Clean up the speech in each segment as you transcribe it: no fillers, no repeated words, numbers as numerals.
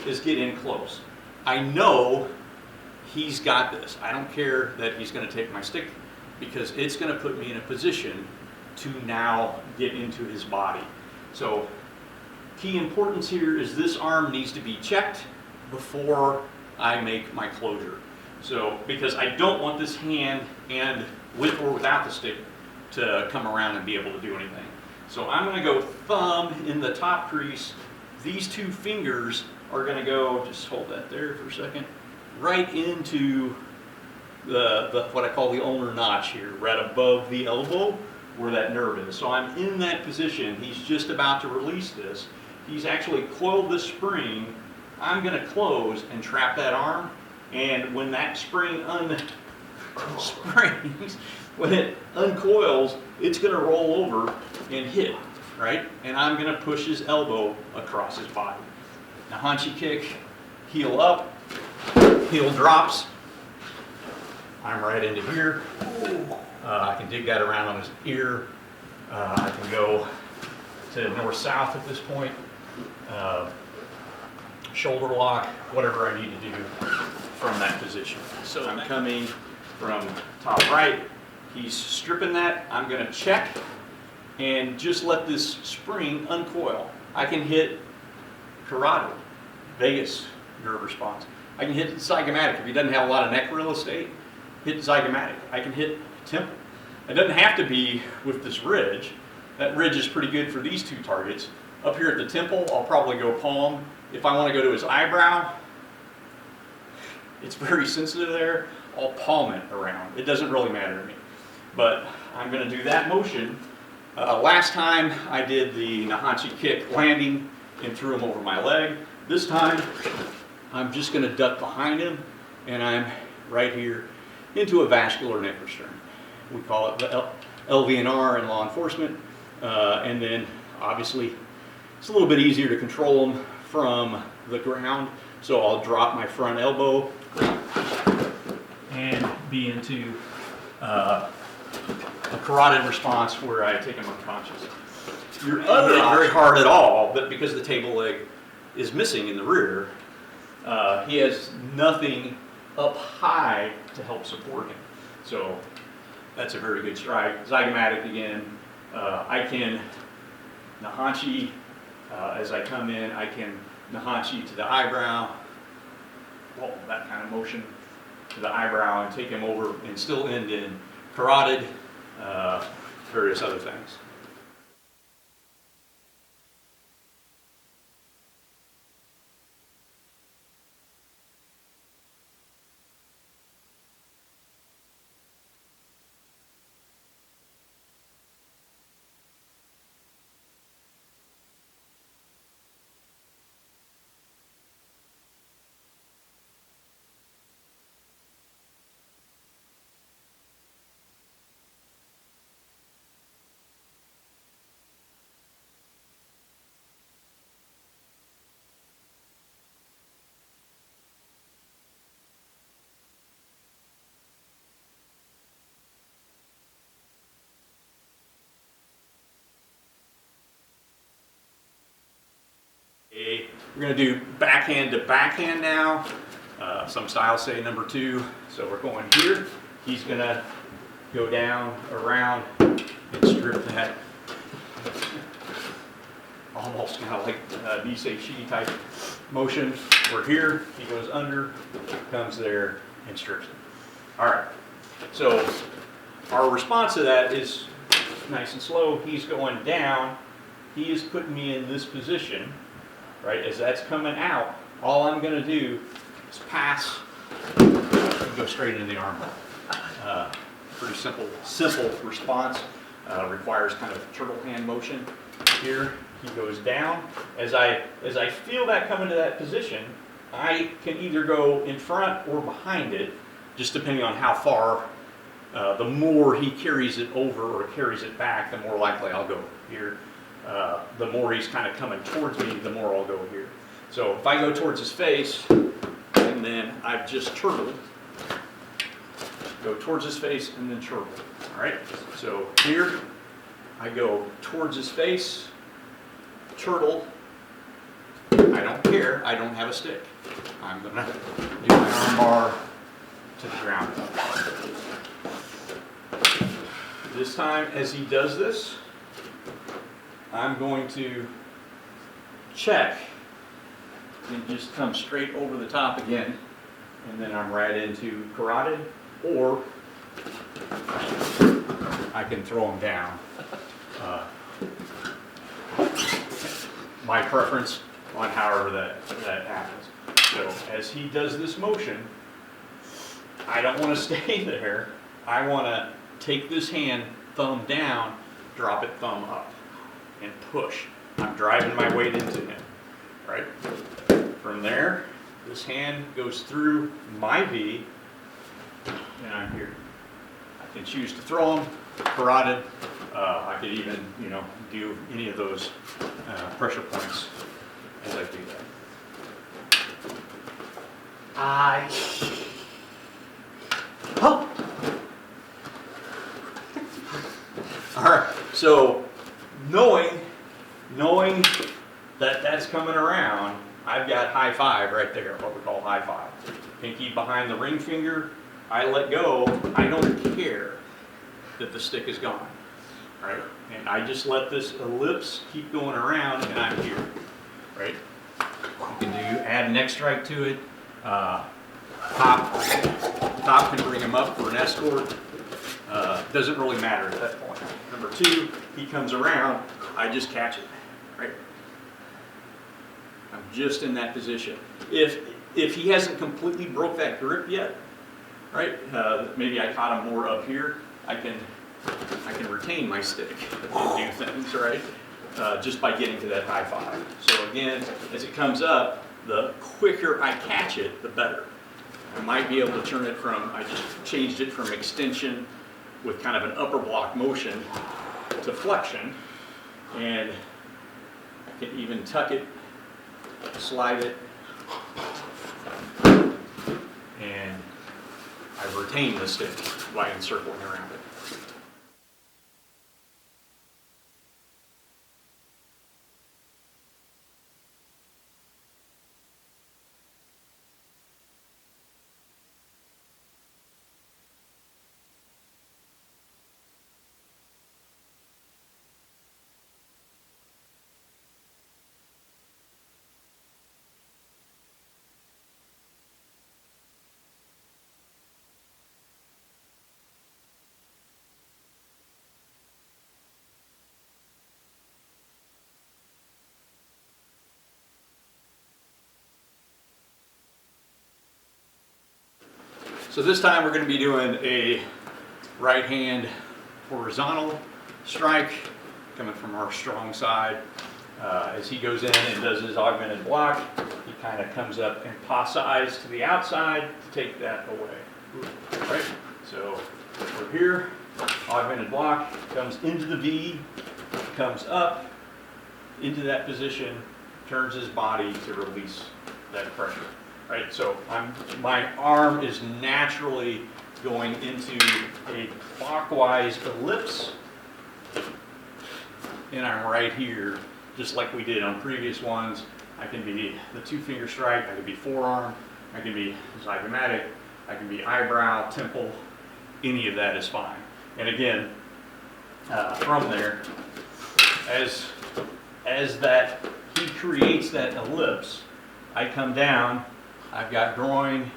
Is get in close. I know he's got this. I don't care that he's going to take my stick because it's going to put me in a position to now get into his body. So key importance here is this arm needs to be checked before I make my closure. So because I don't want this hand, and with or without the stick, to come around and be able to do anything. So I'm going to go thumb in the top crease. These two fingers are going to go, just hold that there for a second, right into the what I call the ulnar notch here, right above the elbow where that nerve is. So I'm in that position. He's just about to release this. He's actually coiled the spring. I'm going to close and trap that arm, and when that spring when it uncoils, it's going to roll over and hit, right? And I'm going to push his elbow across his body. Naihanchi kick, heel up, heel drops. I'm right into here. I can dig that around on his ear. I can go to north-south at this point. Shoulder lock, whatever I need to do from that position. So I'm coming from top right. He's stripping that. I'm going to check and just let this spring uncoil. I can hit carotid, vagus nerve response. I can hit zygomatic. If he doesn't have a lot of neck real estate, hit zygomatic. I can hit temple. It doesn't have to be with this ridge. That ridge is pretty good for these two targets. Up here at the temple, I'll probably go palm. If I want to go to his eyebrow, it's very sensitive there. I'll palm it around. It doesn't really matter to me. But I'm going to do that motion. Last time I did the Naihanchi kick landing and threw him over my leg. This time I'm just going to duck behind him, and I'm right here into a vascular neck restraint. We call it the LVNR in law enforcement. And then obviously it's a little bit easier to control him from the ground. So I'll drop my front elbow and be into a carotid response where I take him unconscious. Your other option, very hard at all, but because the table leg is missing in the rear, he has nothing up high to help support him. So that's a very good strike. Zygomatic again. I can Naihanchi as I come in. I can Naihanchi to the eyebrow. Well, that kind of motion to the eyebrow and take him over and still end in carotid, various other things. We're going to do backhand to backhand now. Some styles say number 2. So we're going here. He's going to go down, around, and strip that. Almost kind of like NiSeiShi type motion. We're here. He goes under, comes there, and strips it. All right. So our response to that is nice and slow. He's going down. He is putting me in this position. Right, as that's coming out, all I'm going to do is pass and go straight into the armbar. Pretty simple response. Requires kind of turtle hand motion. Here he goes down. As I feel that come into that position, I can either go in front or behind it, just depending on how far. The more he carries it over or carries it back, the more likely I'll go here. The more he's kind of coming towards me, the more I'll go here. So if I go towards his face, and then I've just turtled, go towards his face and then turtle. All right, so here I go towards his face, turtle, I I don't care, I don't have a stick. I'm gonna do my armbar to the ground. This time, as he does this, I'm going to check and just come straight over the top again, and then I'm right into carotid, or I can throw him down. My preference on however that happens. So as he does this motion, I don't want to stay there. I want to take this hand, thumb down, drop it thumb up, and push. I'm driving my weight into him, right? From there, this hand goes through my V, and I'm here. I can choose to throw him, carotid. I could even, do any of those pressure points as I do that. Oh. All right. So knowing that that's coming around, I've got high five right there, what we call high five. Pinky behind the ring finger. I let go. I don't care that the stick is gone, right? And I just let this ellipse keep going around, and I'm here, right? You can add neck strike to it. Top can bring him up for an escort. Doesn't really matter at that point. Number two, he comes around, I just catch it, right? I'm just in that position. If he hasn't completely broke that grip yet, right? Maybe I caught him more up here. I can retain my stick and do things, right? Just by getting to that high five. So again, as it comes up, the quicker I catch it, the better. I might be able to turn it from, I just changed it from extension with kind of an upper block motion to flexion, and I can even tuck it, slide it, and I retain the stick by encircling around it. So this time we're going to be doing a right hand horizontal strike coming from our strong side. As he goes in and does his augmented block, he kind of comes up and Passais to the outside to take that away. Right? So we're here, augmented block, comes into the V, comes up into that position, turns his body to release that pressure. Right, so my arm is naturally going into a clockwise ellipse, and I'm right here, just like we did on previous ones. I can be the 2-finger strike, I can be forearm, I can be zygomatic, I can be eyebrow, temple, any of that is fine. And again, from there, as that he creates that ellipse, I come down. I've got groin,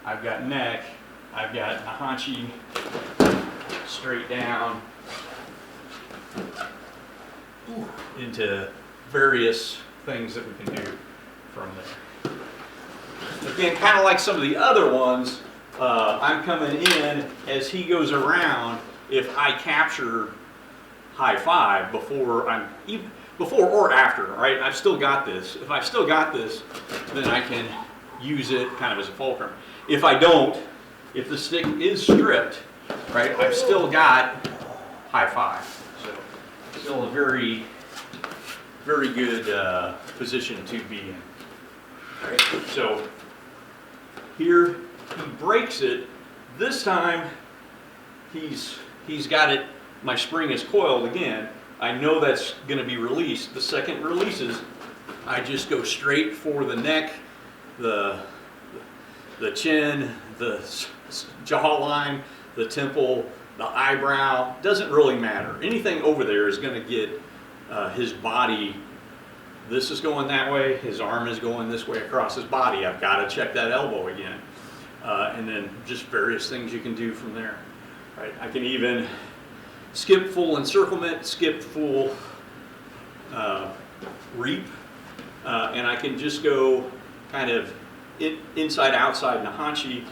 I've got neck, I've got Naihanchi, straight down, into various things that we can do from there. Again, kind of like some of the other ones, I'm coming in as he goes around. If I capture high five before or after, right? I've still got this. If I've still got this, then I can use it kind of as a fulcrum. If I don't, if the stick is stripped, right, I've still got high five. So still a very, very good position to be in. Right? So here he breaks it. This time he's got it, my spring is coiled again. I know that's going to be released. The second it releases, I just go straight for the neck, the chin, the jawline, the temple, the eyebrow. Doesn't really matter. Anything over there is going to get his body. This is going that way. His arm is going this way across his body. I've got to check that elbow again. And then just various things you can do from there. Right? I can even skip full encirclement, skip full reap, and I can just go kind of inside outside Naihanchi,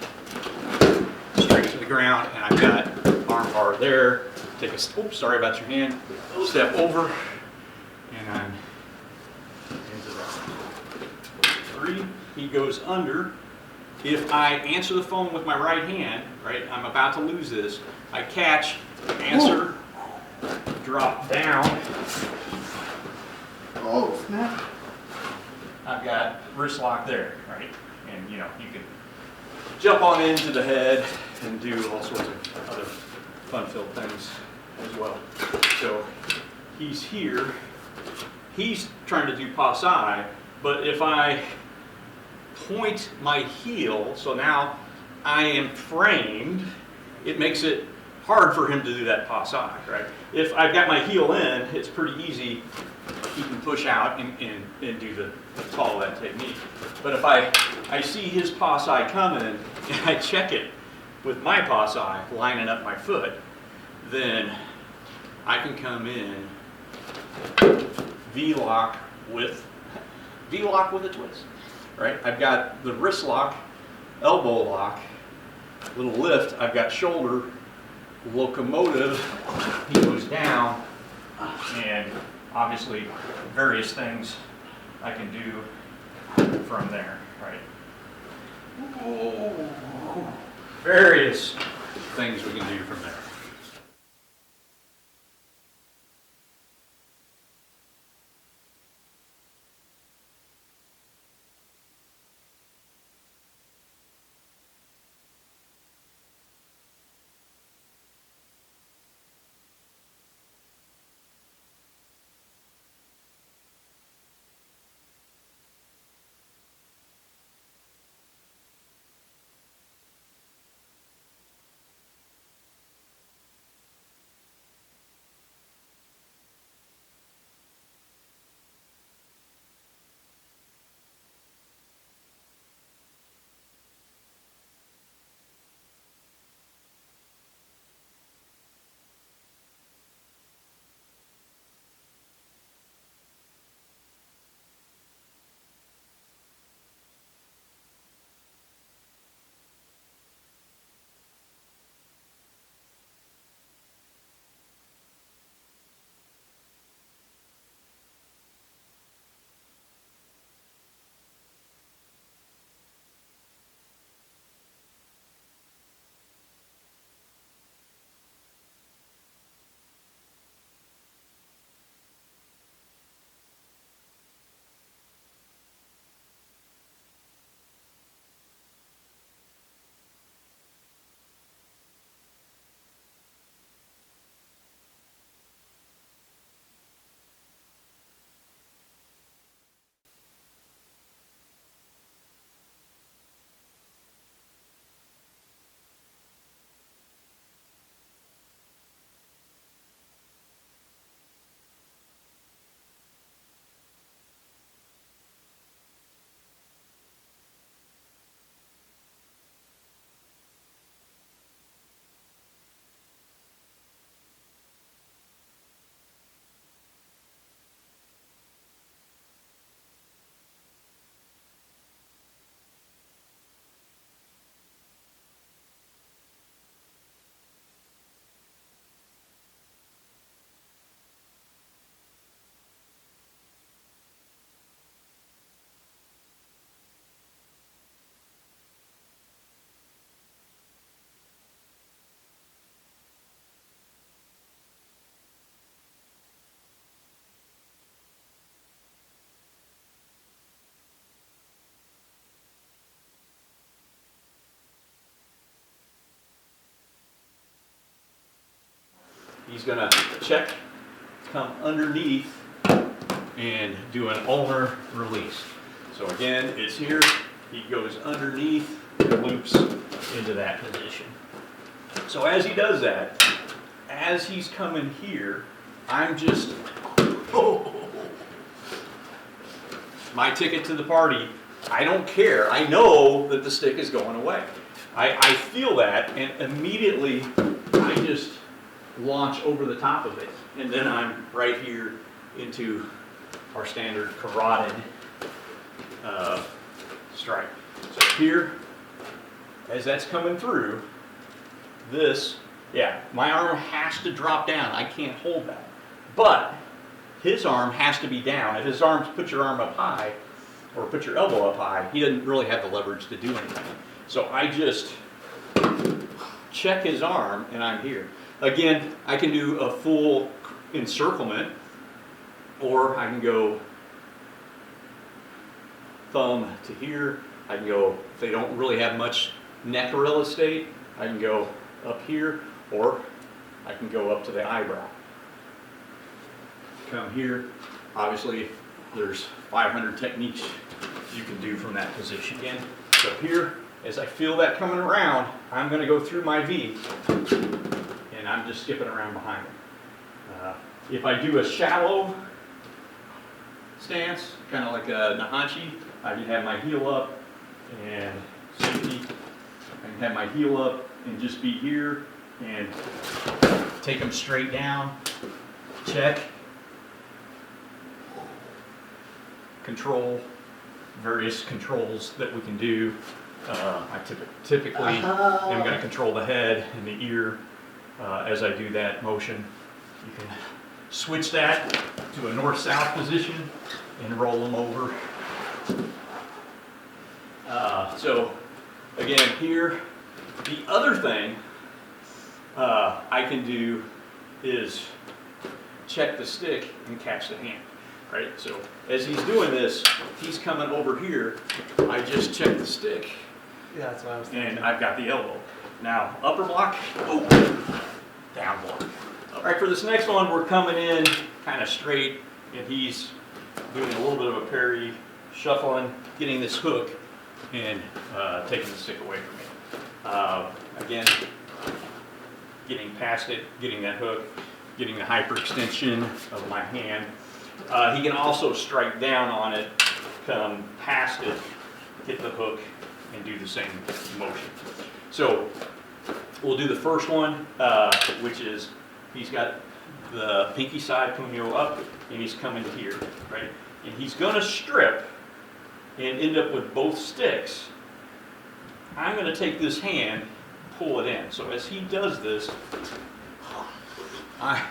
straight to the ground, and I've got armbar there. Take a, oops, sorry about your hand. Step over, and I'm into that. 3. He goes under. If I answer the phone with my right hand, right, I'm about to lose this. I catch, answer, drop down. Oh, snap. I've got wrist lock there, right? And you know, you can jump on into the head and do all sorts of other fun-filled things as well. So he's here. He's trying to do Passai, but if I point my heel, so now I am framed, it makes it hard for him to do that Passai, right? If I've got my heel in, it's pretty easy. He can push out and do the follow that technique. But if I see his Passai coming and I check it with my Passai lining up my foot, then I can come in V-lock with a twist, right? I've got the wrist lock, elbow lock, little lift. I've got shoulder, locomotive. He goes down, and obviously various things I can do from there, right? Various things we can do from there. He's going to check, come underneath, and do an ulnar release. So again, it's here, he goes underneath and loops into that position. So as he does that, as he's coming here, I'm just, my ticket to the party, I don't care. I know that the stick is going away. I feel that, and immediately I just launch over the top of it. And then I'm right here into our standard carotid strike. So here, as that's coming through, this, yeah, my arm has to drop down. I can't hold that. But his arm has to be down. If his arms, put your arm up high, or put your elbow up high, he doesn't really have the leverage to do anything. So I just check his arm, and I'm here. Again, I can do a full encirclement, or I can go thumb to here. I can go, if they don't really have much neck real estate, I can go up here, or I can go up to the eyebrow. Come here. Obviously, there's 500 techniques you can do from that position. Again, so here, as I feel that coming around, I'm going to go through my V, and I'm just skipping around behind him. If I do a shallow stance, kind of like a Naihanchi, I can have my heel up and safety. I can have my heel up and just be here and take them straight down, check, control, various controls that we can do. I typically am going to control the head and the ear as I do that motion. You can switch that to a north-south position and roll them over. So again, here, the other thing I can do is check the stick and catch the hand, right? So as he's doing this, he's coming over here. I just check the stick. Yeah, that's what I was thinking. And I've got the elbow. Now, upper block, down block. All right, for this next one, we're coming in kind of straight, and he's doing a little bit of a parry, shuffling, getting this hook, and taking the stick away from me. Again, getting past it, getting that hook, getting the hyperextension of my hand. He can also strike down on it, come past it, hit the hook, and do the same motion. So we'll do the first one, which is he's got the pinky side Punyo up, and he's coming here, right? And he's going to strip and end up with both sticks. I'm going to take this hand, pull it in. So as he does this, I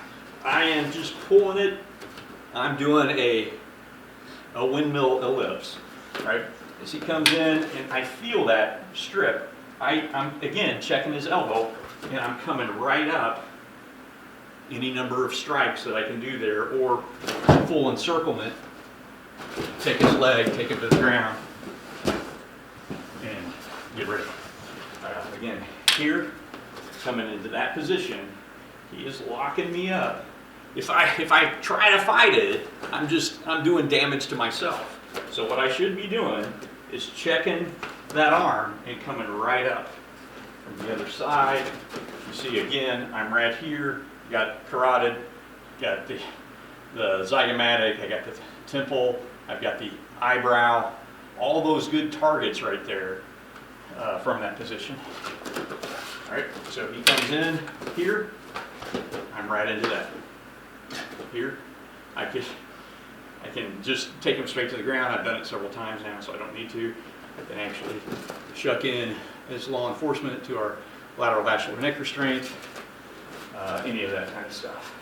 am just pulling it. I'm doing a windmill ellipse, right? As he comes in and I feel that strip, I'm again checking his elbow, and I'm coming right up any number of strikes that I can do there, or full encirclement, take his leg, take him to the ground, and get ready. Again, here, coming into that position, he is locking me up. If I try to fight it, I'm doing damage to myself. So what I should be doing is checking that arm and coming right up. From the other side, you see again, I'm right here, got carotid, got the zygomatic, I got the temple, I've got the eyebrow, all those good targets right there from that position. All right, so he comes in here, I'm right into that. Here, I can just take him straight to the ground. I've done it several times now, so I don't need to. I can actually shuck in as law enforcement to our lateral vascular neck restraint, any of that kind of stuff.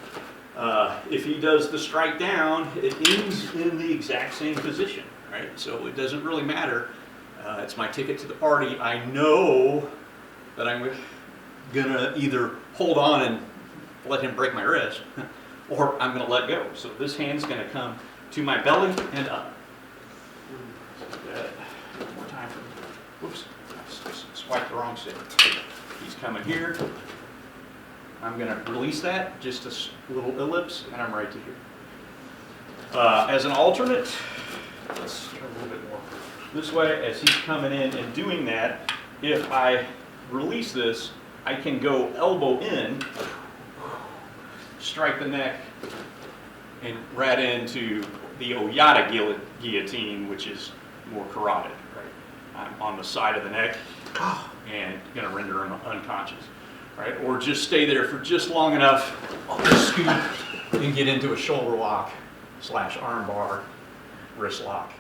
If he does the strike down, it ends in the exact same position, right? So it doesn't really matter. It's my ticket to the party. I know that I'm gonna either hold on and let him break my wrist, or I'm going to let go. So this hand's going to come to my belly and up. One more time. Whoops, I swiped the wrong stick. He's coming here. I'm going to release that, just a little ellipse, and I'm right to here. As an alternate, let's turn a little bit more this way. As he's coming in and doing that, if I release this, I can go elbow in, strike the neck, and right into the Oyata guillotine, which is more carotid. Right? I'm on the side of the neck and going to render him unconscious. Right? Or just stay there for just long enough, I'll just scoop and get into a shoulder lock / armbar wrist lock.